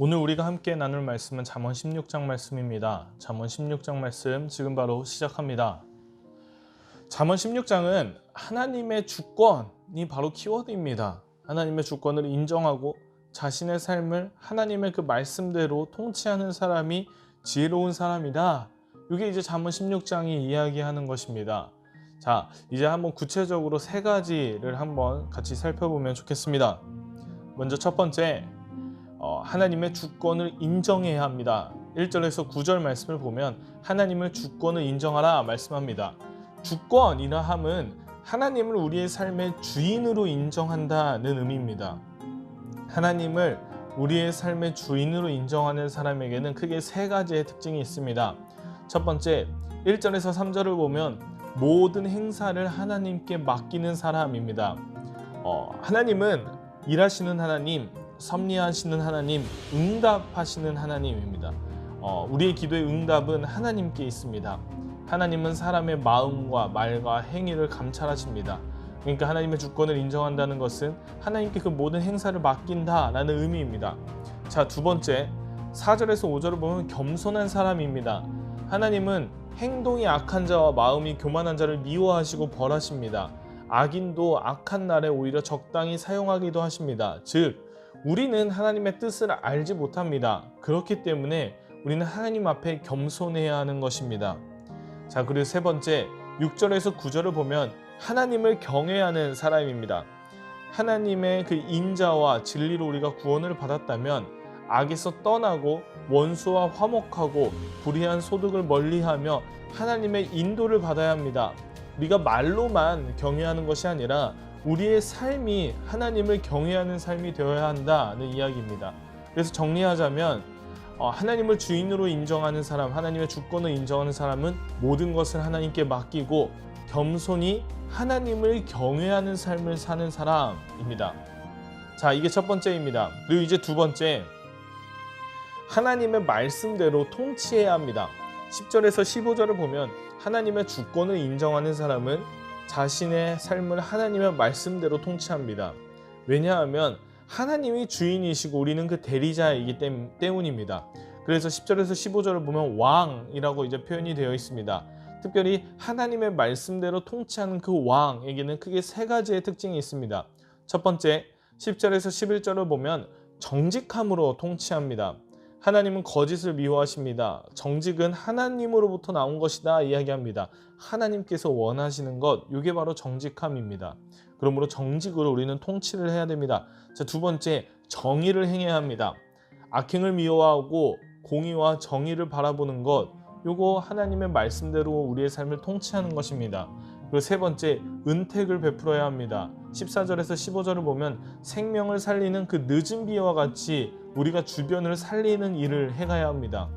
오늘 우리가 함께 나눌 말씀은 잠언 16장 말씀입니다. 잠언 16장 말씀 지금 바로 시작합니다. 잠언 16장은 하나님의 주권이 바로 키워드입니다. 하나님의 주권을 인정하고 자신의 삶을 하나님의 그 말씀대로 통치하는 사람이 지혜로운 사람이다. 이게 이제 잠언 16장이 이야기하는 것입니다. 자, 이제 한번 구체적으로 세 가지를 한번 같이 살펴보면 좋겠습니다. 먼저 첫 번째, 하나님의 주권을 인정해야 합니다. 1절에서 9절 말씀을 보면 하나님의 주권을 인정하라 말씀합니다. 주권이라 함은 하나님을 우리의 삶의 주인으로 인정한다는 의미입니다. 하나님을 우리의 삶의 주인으로 인정하는 사람에게는 크게 세 가지의 특징이 있습니다. 첫 번째, 1절에서 3절을 보면 모든 행사를 하나님께 맡기는 사람입니다. 하나님은 일하시는 하나님, 섭리하시는 하나님, 응답하시는 하나님입니다. 우리의 기도의 응답은 하나님께 있습니다. 하나님은 사람의 마음과 말과 행위를 감찰하십니다. 그러니까 하나님의 주권을 인정한다는 것은 하나님께 그 모든 행사를 맡긴다라는 의미입니다. 자, 두 번째, 4절에서 5절을 보면 겸손한 사람입니다. 하나님은 행동이 악한 자와 마음이 교만한 자를 미워하시고 벌하십니다. 악인도 악한 날에 오히려 적당히 사용하기도 하십니다. 즉, 우리는 하나님의 뜻을 알지 못합니다. 그렇기 때문에 우리는 하나님 앞에 겸손해야 하는 것입니다. 자, 그리고 세 번째, 6절에서 9절을 보면 하나님을 경외하는 사람입니다. 하나님의 그 인자와 진리로 우리가 구원을 받았다면 악에서 떠나고 원수와 화목하고 불의한 소득을 멀리하며 하나님의 인도를 받아야 합니다. 우리가 말로만 경외하는 것이 아니라 우리의 삶이 하나님을 경외하는 삶이 되어야 한다는 이야기입니다. 그래서 정리하자면 하나님을 주인으로 인정하는 사람, 하나님의 주권을 인정하는 사람은 모든 것을 하나님께 맡기고 겸손히 하나님을 경외하는 삶을 사는 사람입니다. 자, 이게 첫 번째입니다. 그리고 이제 두 번째, 하나님의 말씀대로 통치해야 합니다. 10절에서 15절을 보면 하나님의 주권을 인정하는 사람은 자신의 삶을 하나님의 말씀대로 통치합니다. 왜냐하면 하나님이 주인이시고 우리는 그 대리자이기 때문입니다. 그래서 10절에서 15절을 보면 왕이라고 이제 표현이 되어 있습니다. 특별히 하나님의 말씀대로 통치하는 그 왕에게는 크게 세 가지의 특징이 있습니다. 첫 번째, 10절에서 11절을 보면 정직함으로 통치합니다. 하나님은 거짓을 미워하십니다. 정직은 하나님으로부터 나온 것이다 이야기합니다. 하나님께서 원하시는 것, 이게 바로 정직함입니다. 그러므로 정직으로 우리는 통치를 해야 됩니다. 자, 두 번째, 정의를 행해야 합니다. 악행을 미워하고 공의와 정의를 바라보는 것, 요거 하나님의 말씀대로 우리의 삶을 통치하는 것입니다. 그리고 세 번째, 은택을 베풀어야 합니다. 14절에서 15절을 보면 생명을 살리는 그 늦은 비와 같이 우리가 주변을 살리는 일을 해가야 합니다.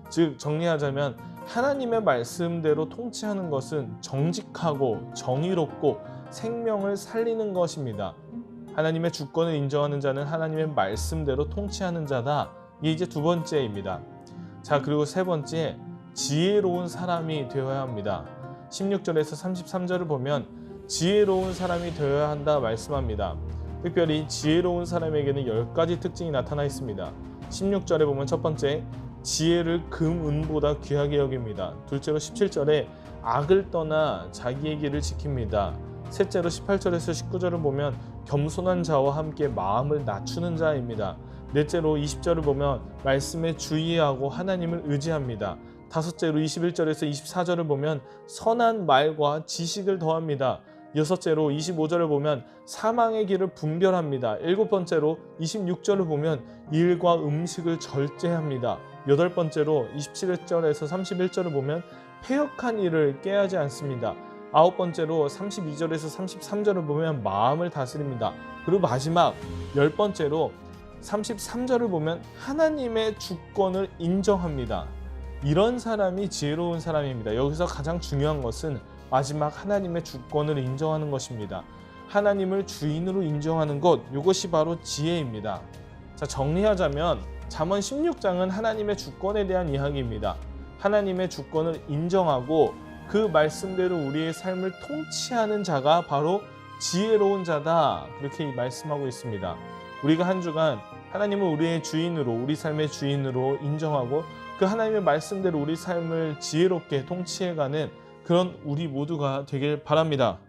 즉, 정리하자면 하나님의 말씀대로 통치하는 것은 정직하고 정의롭고 생명을 살리는 것입니다. 하나님의 주권을 인정하는 자는 하나님의 말씀대로 통치하는 자다. 이게 이제 두 번째입니다. 자, 그리고 세 번째, 지혜로운 사람이 되어야 합니다. 16절에서 33절을 보면 지혜로운 사람이 되어야 한다 말씀합니다. 특별히 지혜로운 사람에게는 10가지 특징이 나타나 있습니다. 16절에 보면 첫 번째, 지혜를 금, 은보다 귀하게 여깁니다. 둘째로 17절에 악을 떠나 자기의 길을 지킵니다. 셋째로 18절에서 19절을 보면 겸손한 자와 함께 마음을 낮추는 자입니다. 넷째로 20절을 보면 말씀에 주의하고 하나님을 의지합니다. 다섯째로 21절에서 24절을 보면 선한 말과 지식을 더합니다. 여섯째로 25절을 보면 사망의 길을 분별합니다. 일곱 번째로 26절을 보면 일과 음식을 절제합니다. 여덟 번째로 27절에서 31절을 보면 패역한 일을 깨하지 않습니다. 아홉 번째로 32절에서 33절을 보면 마음을 다스립니다. 그리고 마지막 열 번째로 33절을 보면 하나님의 주권을 인정합니다. 이런 사람이 지혜로운 사람입니다. 여기서 가장 중요한 것은 마지막 하나님의 주권을 인정하는 것입니다. 하나님을 주인으로 인정하는 것, 이것이 바로 지혜입니다. 자, 정리하자면 잠언 16장은 하나님의 주권에 대한 이야기입니다. 하나님의 주권을 인정하고 그 말씀대로 우리의 삶을 통치하는 자가 바로 지혜로운 자다, 그렇게 말씀하고 있습니다. 우리가 한 주간 하나님을 우리의 주인으로, 우리 삶의 주인으로 인정하고 그 하나님의 말씀대로 우리 삶을 지혜롭게 통치해가는 그런 우리 모두가 되길 바랍니다.